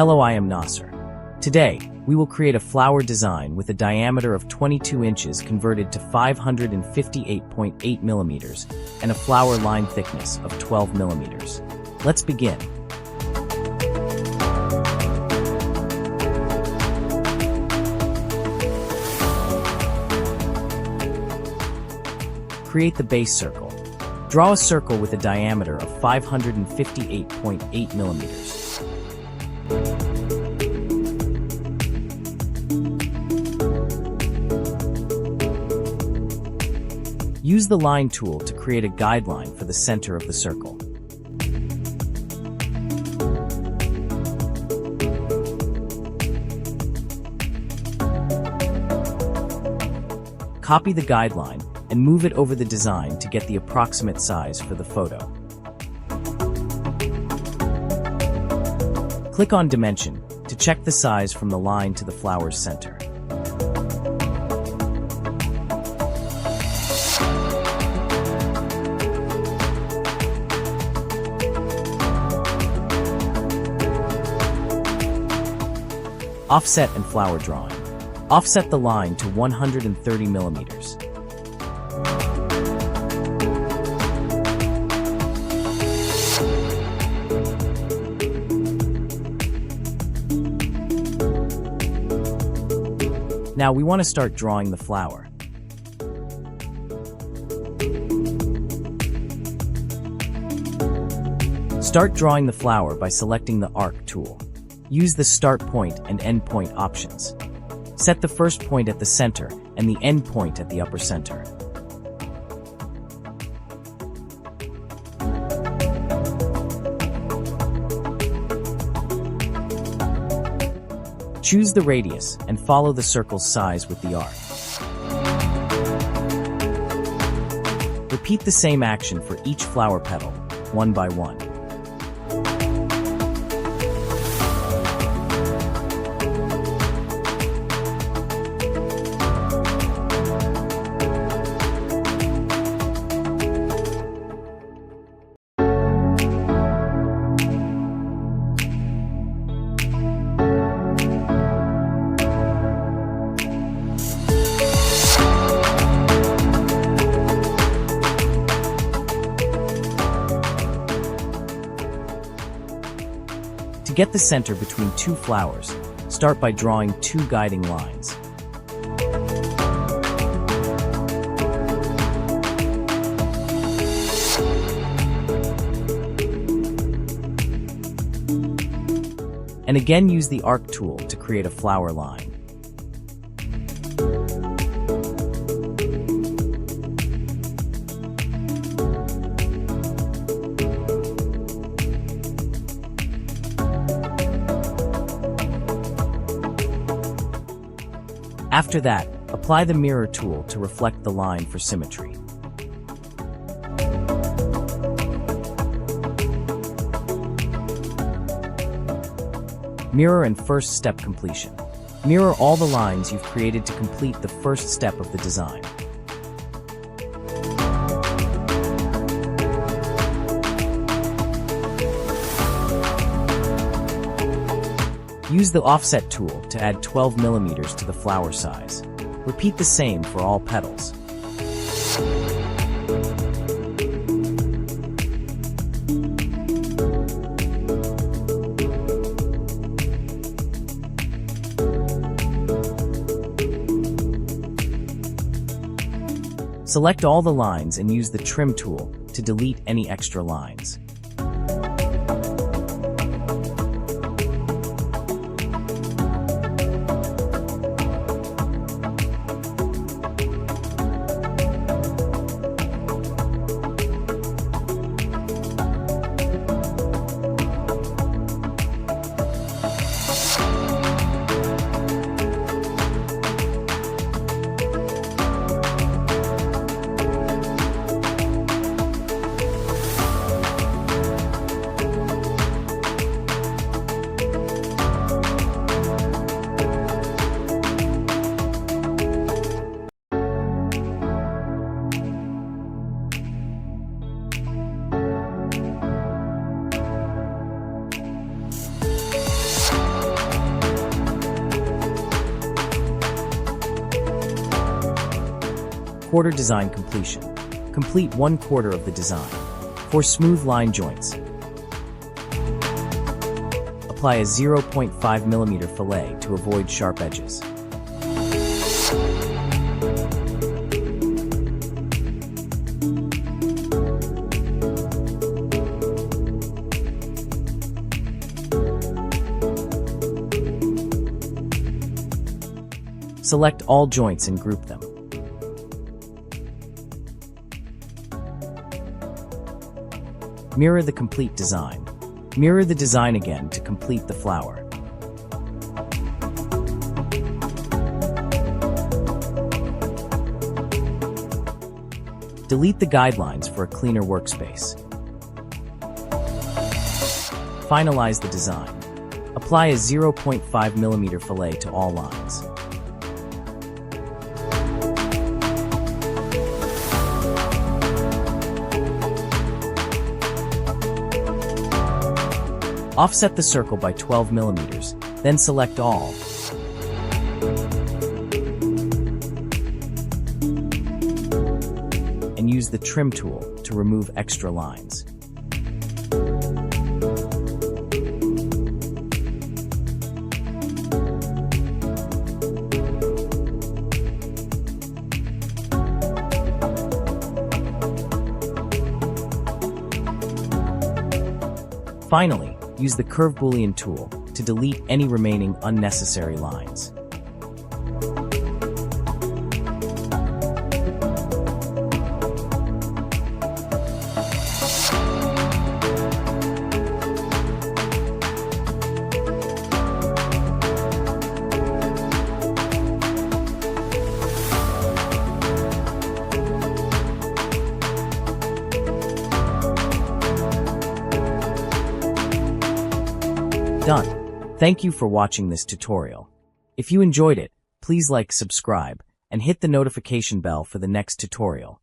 Hello, I am Nasser. Today, we will create a flower design with a diameter of 22 inches converted to 558.8 millimeters and a flower line thickness of 12 millimeters. Let's begin. Create the base circle. Draw a circle with a diameter of 558.8 millimeters. Use the line tool to create a guideline for the center of the circle. Copy the guideline and move it over the design to get the approximate size for the photo. Click on Dimension to check the size from the line to the flower's center. Offset and flower drawing. Offset the line to 130 millimeters. Now we want to start drawing the flower. Start drawing the flower by selecting the Arc tool. Use the start point and end point options. Set the first point at the center and the end point at the upper center. Choose the radius and follow the circle's size with the arc. Repeat the same action for each flower petal, one by one. To get the center between two flowers, start by drawing two guiding lines. And again use the Arc tool to create a flower line. After that, apply the mirror tool to reflect the line for symmetry. Mirror and first step completion. Mirror all the lines you've created to complete the first step of the design. Use the Offset tool to add 12 millimeters to the flower size. Repeat the same for all petals. Select all the lines and use the Trim tool to delete any extra lines. Quarter design completion. Complete 1/4 of the design. For smooth line joints, apply a 0.5 mm fillet to avoid sharp edges. Select all joints and group them. Mirror the complete design. Mirror the design again to complete the flower. Delete the guidelines for a cleaner workspace. Finalize the design. Apply a 0.5 mm fillet to all lines. Offset the circle by 12 mm, then select all. And use the trim tool to remove extra lines. Finally, use the Curve Boolean tool to delete any remaining unnecessary lines. Done. Thank you for watching this tutorial. If you enjoyed it, please like, subscribe, and hit the notification bell for the next tutorial.